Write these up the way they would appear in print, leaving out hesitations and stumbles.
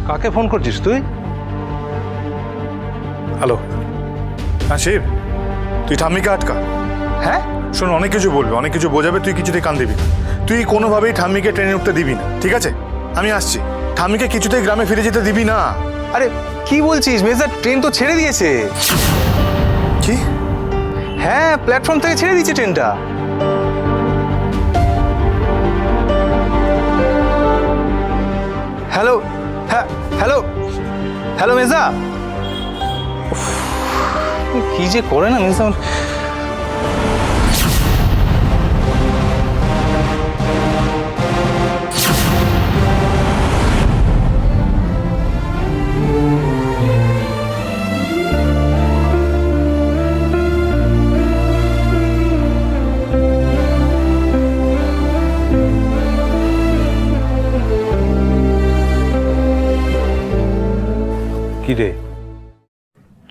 কাকে ফোন করছিস তুই? হ্যালো, হ্যাঁ শিব, তুই ঠাম্মিকে আটকা। হ্যাঁ, শোন, অনেক কিছু বলবে, অনেক কিছু বোঝাবে, তুই কিছুতেই কান দিবি না। তুই কোনোভাবেই ঠাম্মিকে ট্রেনে উঠতে দিবি না, ঠিক আছে? আমি আসছি। ঠাম্মিকে কিছুতেই গ্রামে ফিরে যেতে দিবি না। আরে কি বলছিস মেজদা? ট্রেন তো ছেড়ে দিয়েছে। কি? হ্যাঁ, প্ল্যাটফর্ম থেকে ছেড়ে দিয়েছে ট্রেনটা। হ্যালো, হ্যাঁ হ্যালো, হ্যালো মেজদা। উফ, কি যে করে না মেজদা। কি রে,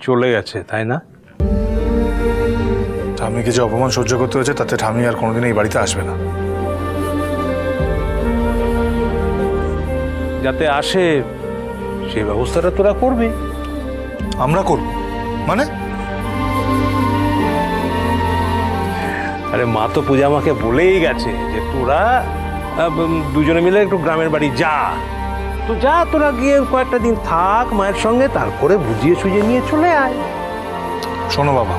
চলে গেছে তাই না? ঠাম্মিকে যে অপমান সহ্য করতে হয়েছে তাতে ঠাম্মি আর কোনোদিন এই বাড়িতে আসবে না। যাতে আসে সেই ব্যবস্থাটা তোরা করবি। আমরা করব মানে? আরে মা তো পূজা আমাকে বলেই গেছে যে তোরা দুজনে মিলে একটু গ্রামের বাড়ি যা। তো যা, তোরা গিয়ে কয়েকটা দিন থাক মায়ের সঙ্গে, তারপরে বুঝিয়ে সুঝিয়ে নিয়ে চলে আয়। শোনো বাবা,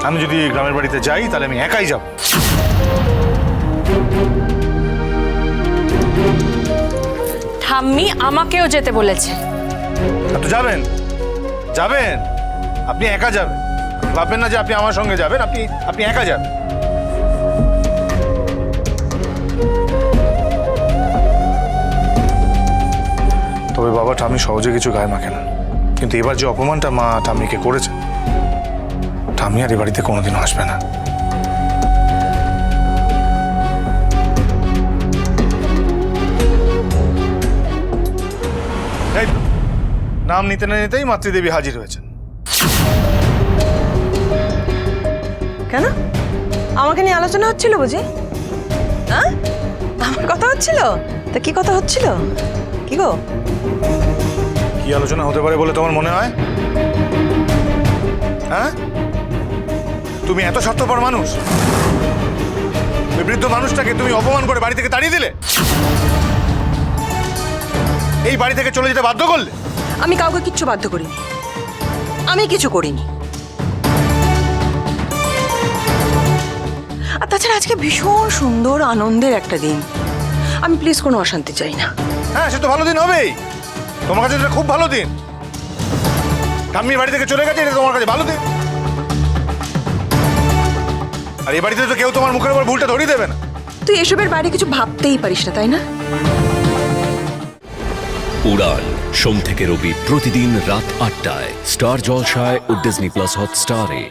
আমি যদি গ্রামের বাড়িতে যাই তাহলে আমি একাই যাব। ঠাম্মি আমাকেও যেতে বলেছে। তো যাবেন, যাবেন, আপনি একা যাবেন। ভাববেন না যে আপনি আমার সঙ্গে যাবেন, আপনি একা যাবেন। তবে বাবা, ঠাম্মি সহজে কিছু গায়ে মাখে না, কিন্তু এবার যে অপমানটা মা ঠাম্মিকে করেছে, ঠাম্মি আর এ বাড়িতে কোনোদিনও আসবে না। এই তো, নাম নিতে না নিতেই মাতৃদেবী হাজির হয়েছেন। কেন আমাকে নিয়ে আলোচনা হচ্ছিল বুঝি? হ্যাঁ, আমার কথা হচ্ছিল? তা কি কথা হচ্ছিল? কি গো? কি আলোচনা হতে পারে বলে তোমার মনে হয়? হ্যাঁ, তুমি এত স্বার্থপর মানুষ? ওই বৃদ্ধ মানুষটাকে তুমি অপমান করে বাড়ি থেকে তাড়িয়ে দিলে, এই বাড়ি থেকে চলে যেতে বাধ্য করলে। আমি কাউকে কিচ্ছু বাধ্য করিনি, আমি কিছু করিনি। আর তাছাড়া আজকে ভীষণ সুন্দর আনন্দের একটা দিন, আমি প্লিজ কোনো অশান্তি চাই না। হ্যাঁ, সে তো ভালো দিন হবেই, তোমার কাছে এটা খুব ভালো দিন। ঠাম্মি বাড়ি থেকে চলে গেছে, এটা তোমার কাছে ভালো দিন। আর এই বাড়িতে তো কেউ তোমার মুখের উপর ভুলটা ধরিয়ে দেবে না। তুই এসবের বাইরে কিছু ভাবতেই পারিস না, তাই না? উড়ান সোম থেকে রবি প্রতিদিন রাত ৮টায় স্টার জলসায় ও ডিজনি প্লাস হটস্টারে।